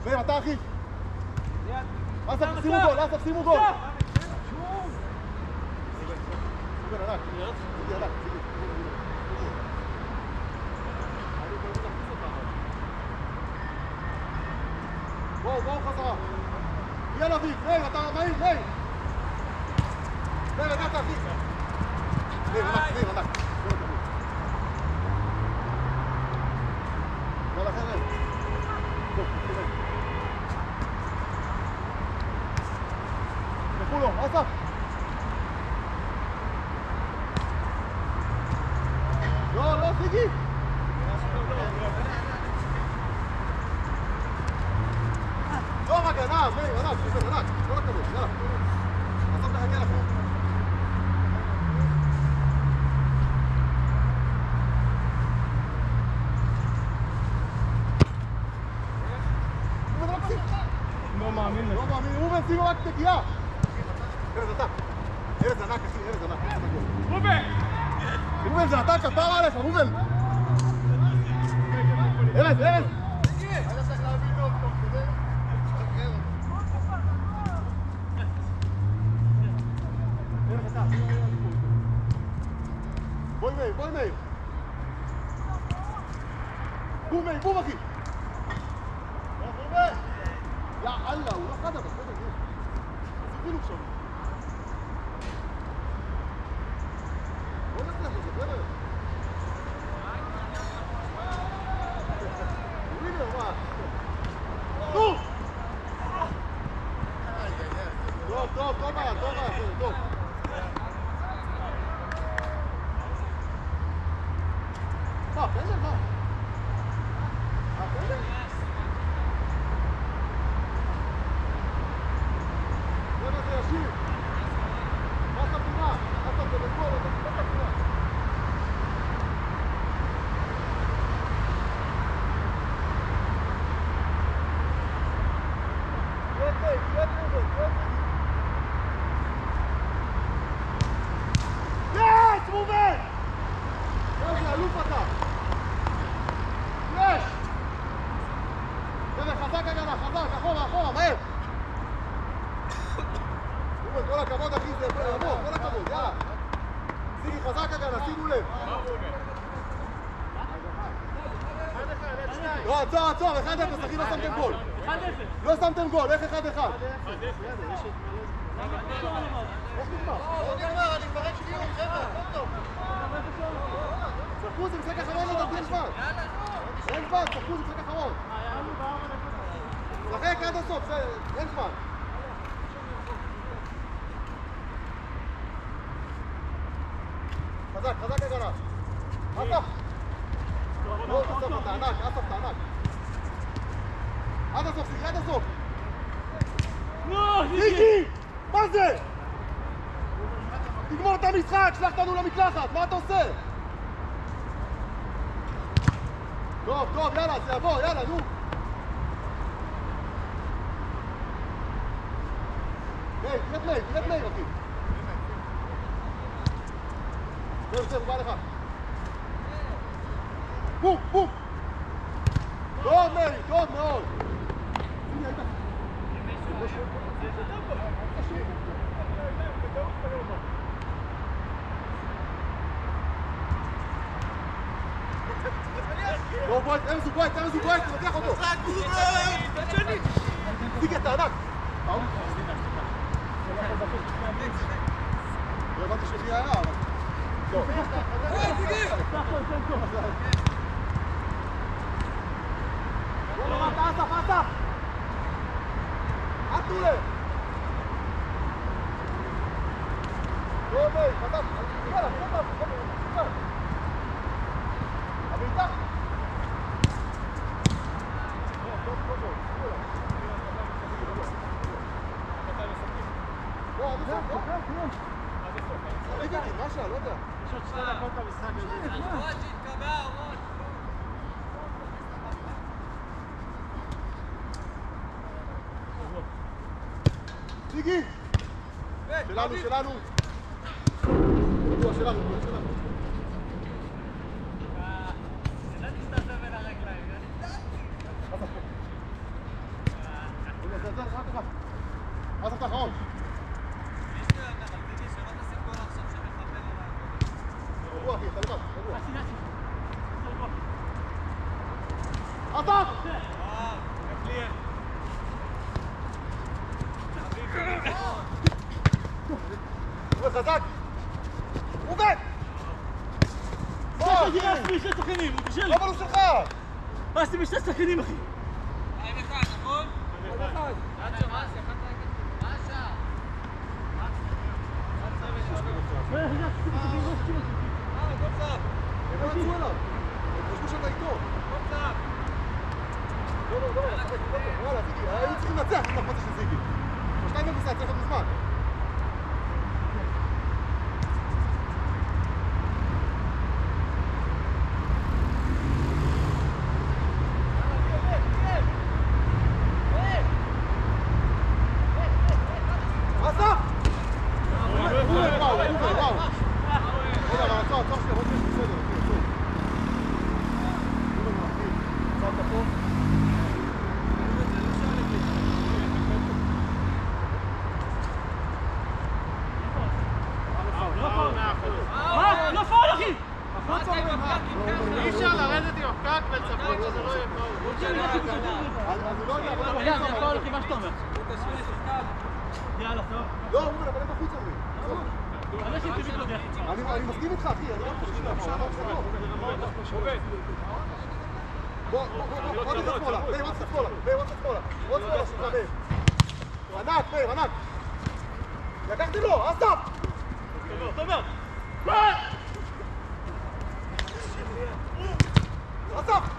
מאיר, אתה אחי. אסף, שימו גול, אסף, שימו גול. סוגל ענק. סוגל ענק. בואו חזרה. יאללה אביב, מאיר, אתה מהיר, מאיר. מאיר, אתה אחי. מאיר, ענק. יאללה, חן, מאיר. בוא, תתחיל. תלכו לו, אסף. לא, סיגי. לא הגנה, מאיר, ענק, סוגל ענק. כל הכבוד, יאללה. אסף תחכה לכם. לא מאמין. ראובן, שימו רק תגיעה. ארז אתה. ארז ענק, אחי, ארז ענק. ראובן! ראובן, זה אתה, כפרה עליך, ראובן. ארז. אתה צריך להביא טוב כדי. ארז אתה. בואי מאיר. בום מאיר, בום אחי. יא אללה, הוא לא חד אבל, בסדר, זה בילוק שם. בוא נצלח את זה, בסדר. הנה, מה? טוב! טוב, בעיה, טוב. מה, פנדל, מה? פנדל? זה ישיר. אסף תורה. אסף זה בגול, אתה תורה. יש! ראובן! איזה אלוף אתה! יש! זה חזק הגנה, חזק, אחורה, מהר! כל הכבוד אחי, זה יבוא, כל הכבוד, יאללה. סיגי חזק הגנה, שימו לב. לא, עצור, 1-0, אחי, לא שמתם גול. לא שמתם גול, איך 1-1? איך נגמר? לא נגמר, אני מפרק שניון, חבר'ה, טוב. שחקו, זה משחק אחרון, אין זמן. אין זמן, שחקו, זה משחק אחרון. שחק עד הסוף, אין זמן. חזק הגנה. אסף! לא, אסף, אתה ענק, אתה ענק. עד הסוף, סיגי, עד הסוף. סיגי! מה זה? תגמור את המשחק, שלח אותנו למקלחת, מה אתה עושה? טוב, יאללה, זה יבוא, יאללה, נו. תרד מאיר, אחי. זהו, בא לך. בום! טוב, מאיר, טוב מאוד. הנה, היית. בוא, ארז הוא בועט, תלקח אותו. סיגי, אתה ענק. לא הבנתי שמי היה, אבל... לא. אסף! אל תולה! לא, מאיר, חטף! יאללה, חטף! הבעיטה! לא, עד הסוף, לא? רגעתי, משהו, לא יודע. יש עוד 2 דקות למשחק הזה. ראש התקבע, ראש. סיגי! שלנו! שלנו! ידעתי שאתה עושה בין הרגליים, אסף! חזק! עובד! תגיע, עשי בשני שחקנים, הוא בשל! אבל הוא שלך! עשי בשני שחקנים, אחי! נכון? הם לא יצאו אליו! הם חשבו שאתה איתו! לא, יאללה, זיגי, היו צריכים לנצח את החוצה של זיגי! 2-0 צריך להיות מזמן! אי אפשר לרדת עם הפקק ולצפות שזה לא יהיה פאול. רגע, זה פאול אחי, מה שאתה אומר? יאללה, טוב. לא, אומרים, אבל הם בחוץ אומרים. אני חושב שתמיד לא דרך. אני מסכים איתך, אחי, אני לא חושב שאתה בוא תצא שמאלה, מאיר, בוא תצא שמאלה, בוא תצא שמאלה שלך, מאיר. ענק, מאיר, ענק. לקחתי לו, אסף! תומר! אסף!